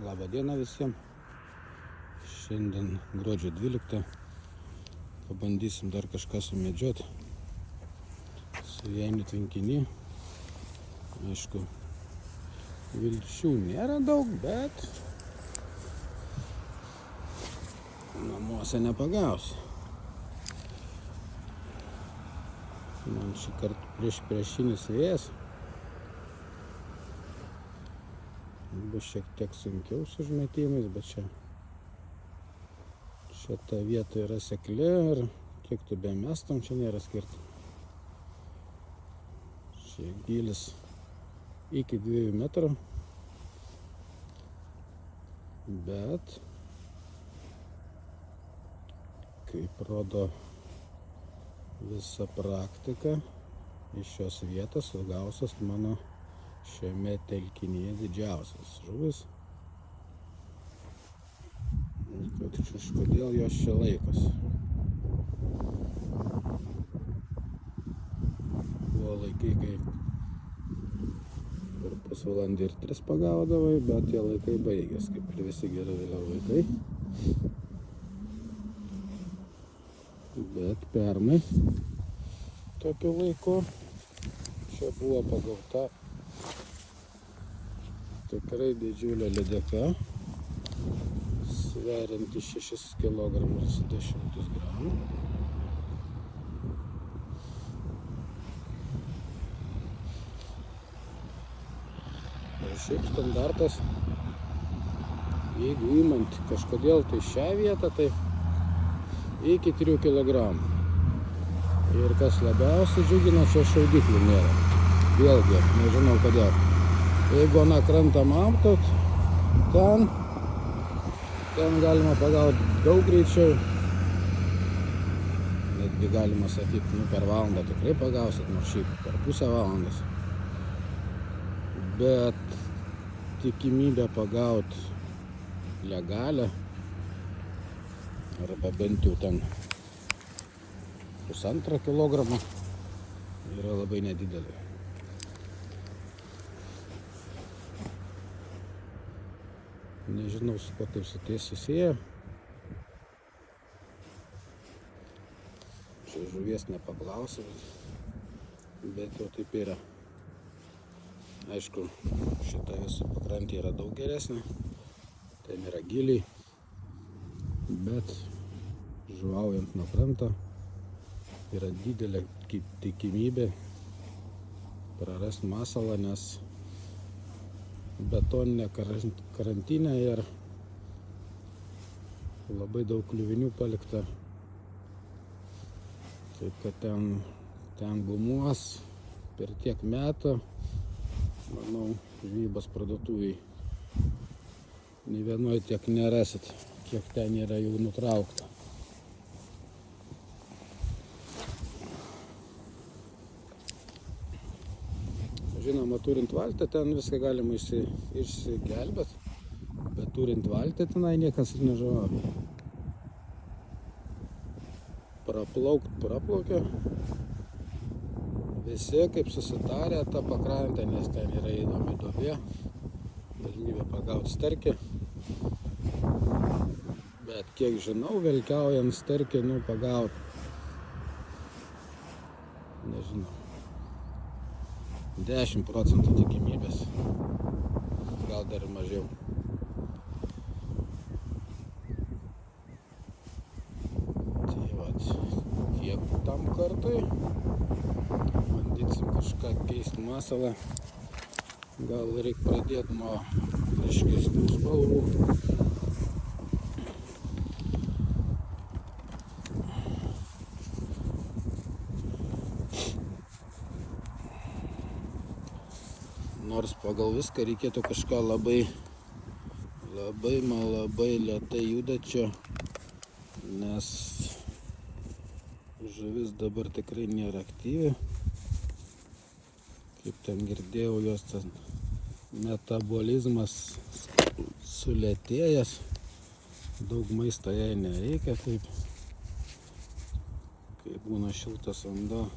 Labą dieną visiems. Šiandien gruodžio 12. Pabandysim dar kažką sumedžioti. Suėjami tvenkinį. Aišku, vilčių nėra daug, bet namuose nepagausi. Man šį kartą priešinis vėjas. Bus šiek tiek sunkiau su užmetimais, bet čia ta vieta yra sekli ir kiek tu be mestam, čia nėra skirtumo. Čia gylis iki 2 metrų, bet kaip rodo visa praktika, iš šios vietos sugausios mano šiame telkinyje didžiausias žuvis. Kažkodėl jos čia laikosi. Buvo laikai, kai per pusvalandį ir 3 pagaudavai, bet tie laikai baigės, kaip ir visi geri vėliau laikai. Bet pernai tokiu laiku čia buvo pagauta tikrai didžiulė lydeka, sverianti 6 kg ir 100 gramų. Ir šiaip standartas, jeigu imant kažkodėl tai šią vietą, tai iki 3 kg. Ir kas labiausiai džiugina, čia šaudiklių nėra. Vėlgi, nežinau kodėl. Jeigu aną krantą matot, ten galima pagauti daug greičiau. Netgi galima sakyti, per valandą tikrai pagausit, nors šiaip per pusę valandos. Bet tikimybė pagauti legalią, arba bent jau ten 1,5 kilogramo, yra labai nedidelė. Nežinau, su ko taip susisieja. Čia žuvies nepaklausiu, bet jau taip yra. Aišku, šita visų pakrantė yra daug geresnė. Ten yra giliai, bet žuvaujant nuo kranto yra didelė tikimybė prarasti masalą, nes betoninė karantinė ir labai daug kliuvinių palikta. Taip kad ten gumuos per tiek metų, manau, žvejybos parduotuvėj nė vienoj tiek nerasit, kiek ten yra jau nutraukta. Žinoma, turint valtį, ten viską galima išsigelbėt, bet turint valtį, tenai niekas nežuvauja. Praplaukia. Visi kaip susitarė tą pakrantę, nes ten yra įdomi duobė, galimybė pagauti sterkį. Bet kiek žinau, velkiaujant sterkį, pagauti, nežinau, 10% tikimybės, gal dar mažiau. Tai vat, tiek tam kartui. Bandysim kažką keisti masalą. Gal reikia pradėti nuo ryškesnių spalvų. Nors pagal viską reikėtų kažką labai lėtai judančio, nes žuvis dabar tikrai nėra aktyvi. Kaip ten girdėjau, jos metabolizmas sulėtėjęs, daug maisto jai nereikia, kaip būna šiltas vanduo.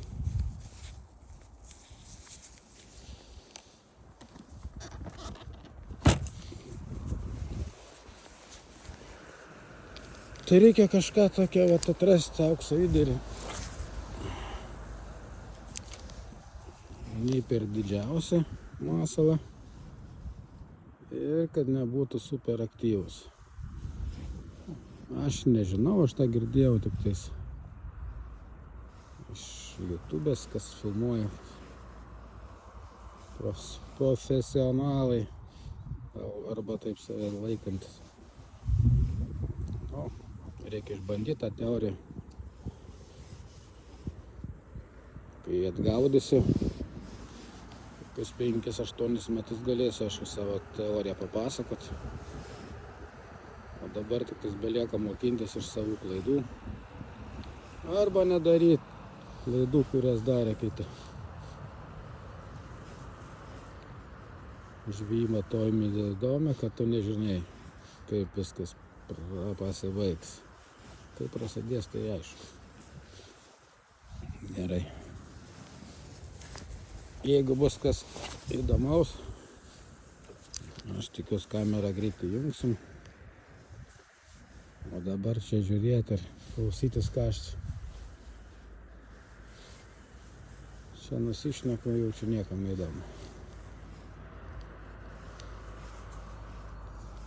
Tai reikia kažką tokio atrasti, aukso vidurį. Nei per didžiausią masalą ir kad nebūtų super aktyvus. Aš nežinau, aš tą girdėjau tik tais iš YouTube'ės, kas filmuoja profesionalai arba taip save laikantis. Reikia išbandyti tą teoriją. Kai atgaudysiu, kokius 5-8 metus galėsiu aš savo teoriją papasakoti. O dabar tik belieka mokintis iš savų klaidų. Arba nedaryti klaidų, kurias darė kiti. Žvejyba to įdomi, kad tu nežinai, kaip viskas pasibaigs. Kai prasidės, tai aišku. Gerai. Jeigu bus kas įdomaus, aš tikiuosi kamerą greitai jungsim. O dabar čia žiūrėti ir klausytis, ką aš čia nusišneku, jau čia niekam neįdomu.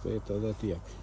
Tai tada tiek.